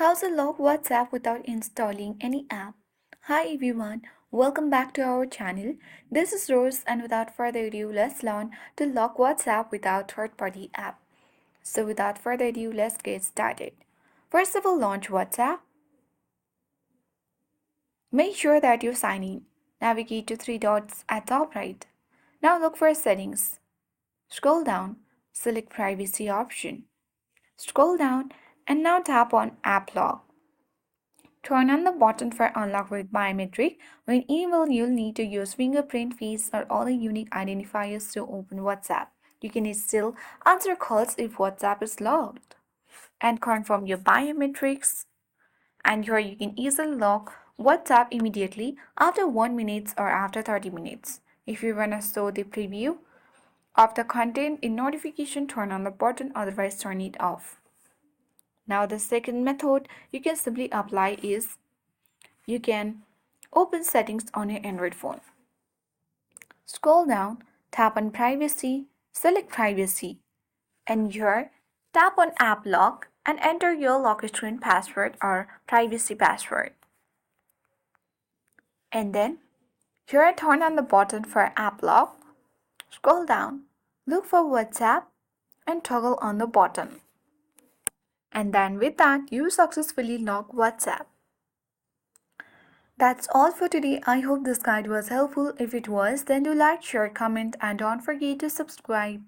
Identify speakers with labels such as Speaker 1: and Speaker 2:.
Speaker 1: How to lock WhatsApp without installing any app? Hi everyone, welcome back to our channel. This is Rose, and without further ado, let's learn to lock WhatsApp without third-party app. So without further ado, let's get started. First of all, launch WhatsApp. Make sure that you sign in. Navigate to three dots at top right. Now look for settings. Scroll down, select privacy option. Scroll down and now tap on app lock. Turn on the button for unlock with biometric. When email, you'll need to use fingerprint, face, or other unique identifiers to open WhatsApp. You can still answer calls if WhatsApp is locked. And confirm your biometrics. And here you can easily lock WhatsApp immediately after 1 minute or after 30 minutes. If you want to show the preview of the content in notification, turn on the button, otherwise turn it off. Now the second method you can simply apply is you can open settings on your Android phone. Scroll down, tap on privacy, select privacy, and here tap on app lock and enter your lock screen password or privacy password. And then here turn on the button for app lock, scroll down, look for WhatsApp and toggle on the button. And then with that you successfully lock WhatsApp. That's all for today. I hope this guide was helpful. If it was, then do like, share, comment, and don't forget to subscribe.